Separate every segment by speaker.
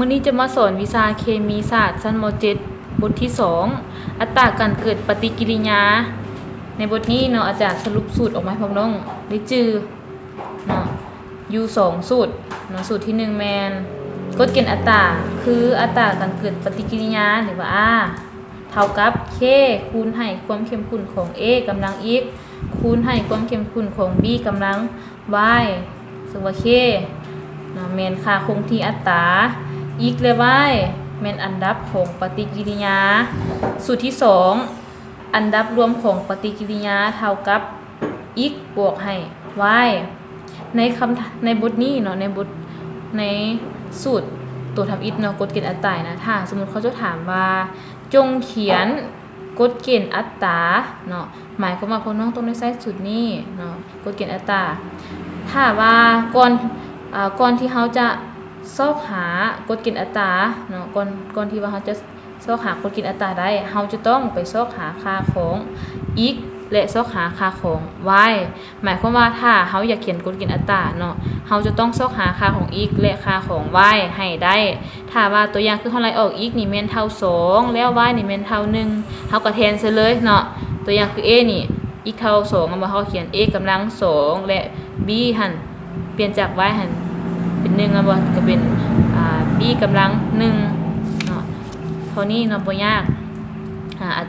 Speaker 1: มื้อนี้จะมาสอนวิชาเคมีศาสตร์ชั้นม .7 บทที่2อัตราการเกิดปฏิกิริยาในบทนี้เนาะอาจารย์สรุปสูตรออกมาให้พวกน้องได้จื้อเนาะอยู่2สูตรเนาะสูตรที่1แม่นกฎเกณฑ์อัตราคืออัตราการเกิดปฏิกิริยาหรือว่า R เท่ากับ K คูณให้ความเข้มข้นของ A กำลัง X คูณให้ความเข้มข้นของ B กำลัง Y ซึ่งว่า K เนาะแม่นค่าคงที่อัตราx และ y แม่นอันดับของปฏิกิริยาสูตรที่2อันดับรวมของปฏิกิริยาเท่ากับ x บวกให้ y ในบทนี้เนาะในสูตรตัวทำ x เนาะกฎเกณฑ์อัตรานะถ้าสมมุติเขาจะถามว่าจงเขียนกฎเกณฑ์อัตราเนาะหมายความว่าพวกน้องต้องได้ใช้สูตรนี้เนาะกฎเกณฑ์อัตราถ้าว่าก่อนที่เขาจะซอกหากฎเกณฑ์อัตราเนาะก่อนที่ว่าเขาจะซอกหากฎเกณฑ์อัตราได้เขาจะต้องไปซอกหาค่าของ x และซอกหาค่าของ y หมายความว่าถ้าเขาอยากเขียนกฎเกณฑ์อัตราเนาะเขาจะต้องซอกหาค่าของ x และค่าของ y ให้ได้ถ้าว่าตัวอย่างคือเท่าไรออก x นี่แม่นเท่า2แล้ว y นี่แม่นเท่า1เขาก็แทนซะเลยเนาะตัวอย่างคือ a นี่ x เท่า2เอามาเขาเขียน a กำลัง2และ b หั่นเปลี่ยนจาก y หั่นเป็น1อ่ะบ่ก็เป็นb กำลัง1เนาะเท่านี้เนาะบ่ยาก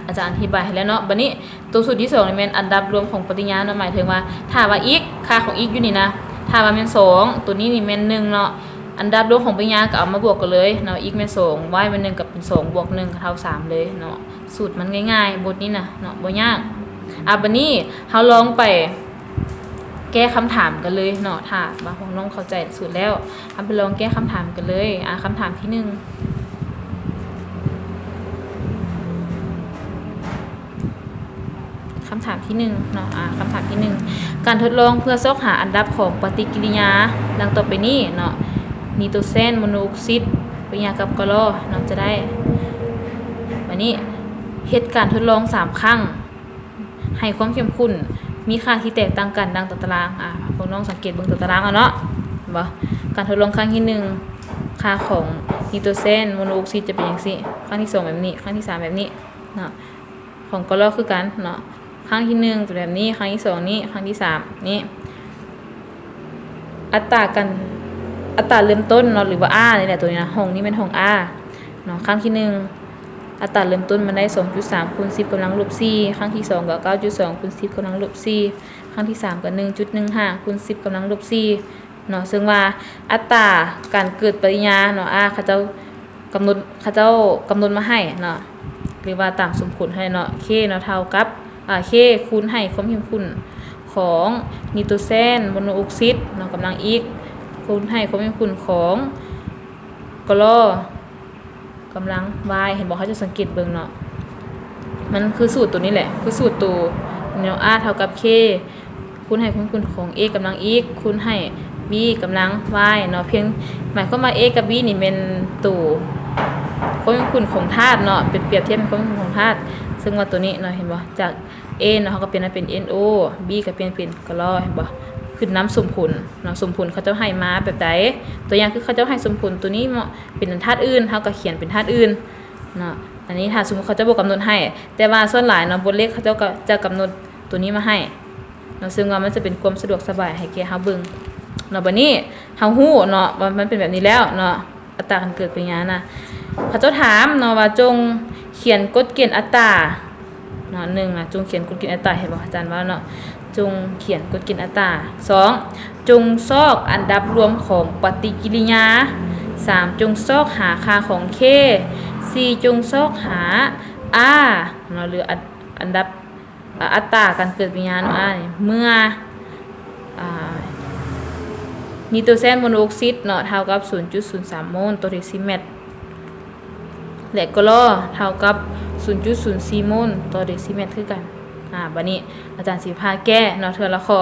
Speaker 1: อาจารย์อธิบายให้แล้วเนาะบัดนี้ตัวสูตรที่2นี่แม่นอันดับรวมของปฏิกิริยาเนาะหมายถึงว่าถ้าว่า x ค่าของ x อยู่นี่นะถ้าว่าแม่น2ตัวนี้นี่แม่น1เนาะอันดับรวมของปฏิกิริยาก็เอามาบวกกันเลยเนาะ x แม่น2 y แม่น1ก็เป็น2บวก1ก็เท่า3เลยเนาะสูตรมันง่ายๆบทนี้นะเนาะบ่ยากบัดนี้เฮาลองไปแก้คำถามกันเลยเนาะถ้าบางคนน้องเข้าใจสูตรแล้วเอาไปลองแก้คำถามกันเลยคำถามที่1คำถามที่1เนาะคำถามที่1การทดลองเพื่อซอกหาอันดับของปฏิกิริยาดังต่อไปนี้เนาะไนโตรเจนโมโนออกไซด์ปฏิกิริยากับกลอเนาะจะได้วันนี้เฮ็ดการทดลอง3ครั้งให้ความเข้มข้นมีค่าที่แตกต่างกันดังต่อตารางพวกน้องสังเกตเบิ่งตัวตารางเอาเนาะบ่การทดลองครั้งที่1ค่าของไนโตรเจนโมโนออกไซด์จะเป็นจังซี่ครั้งที่2แบบนี้ครั้งที่3แบบนี้เนาะของกลอคือกันเนาะครั้งที่1ตัวแบบนี้ครั้งที่2นี้ครั้งที่3นี้อัตราเริ่มต้นเนาะหรือว่า R นี่แหละตัวนี้นะห้องนี้เป็นห้อง R เนาะครั้งที่1อัตราเริ่มต้นมันได้ 2.3 คูณ 10 กำลังลบ 4 ครั้งที่2ก็ 9.2 คูณ 10 กำลังลบ 4 ครั้งที่3ก็ 1.15 คูณ 10 กำลังลบ 4 เนาะซึ่งว่าอัตราการเกิดปฏิกิริยาเนาะเขาเจ้ากำหนดมาให้เนาะหรือว่าตามสมผลให้เนาะ K เนาะเท่ากับK คูณให้ความเข้มข้นของไนโตรเจนโมโนออกไซด์เนาะกำลัง x คูณให้ความเข้มข้นของกลอกำลัง y เห็นบอกเขาจะสังเกตเบิ่งเนาะมันคือสูตรตัวนี้แหละคือสูตรตัวเนาะ r เท่ากับ k คูณให้ความเข้มข้นของ a กำลัง x คูณให้ b กำลัง y เนาะเพียงหมายความว่า a กับ b นี่เป็นตัวความเข้มข้นของธาตุเนาะเป็นเปรียบเทียบเป็นความเข้มข้นของธาตุซึ่งว่าตัวนี้เนาะเห็นบ่จาก A เนาะเขาก็เป็นNO B ก็เป็นกลอเห็นบ่ขึ้นน้ำสมผลเนาะสมผลเขาจะให้มาแบบใดตัวอย่างคือเขาจะให้สมผลตัวนี้เป็นธาตุอื่นเขาก็เขียนเป็นธาตุอื่นเนาะอันนี้ถ้าสมมุติเขาจะบ่กำหนดให้แต่ว่าส่วนหลายเนาะบทเลขเขาจะกำหนดตัวนี้มาให้เนาะซึ่งว่ามันจะเป็นความสะดวกสบายให้แก่เฮาเบิ่งเนาะบัดนี้เฮาฮู้เนาะว่ามันเป็นแบบนี้แล้วเนาะอัตราการเกิดปฏิกิริยานะเขาจะถามเนาะว่าจงเขียนกฎเกณฑ์อัตราเนาะ1จงเขียนกฎเกณฑ์อัตราเห็นบ่อาจารย์ว่าเนาะจงเขียนกฎเกณฑ์อัตรา2จงซอกอันดับรวมของปฏิกิริยา3จงซอกหาค่าของ K 4จงซอกหา R เนาะหรืออันดับอัตราการเกิดปฏิกิริยาเนาะเมื่อไนโตรเจนโมโนออกไซด์เนาะเท่ากับ 0.03 โมลต่อเดซิเมตรและกลอเท่ากับ 0.04 โมลต่อเดซิเมตรคือกันบัดนี้อาจารย์สิพาแก้เนาะเทื่อละข้อ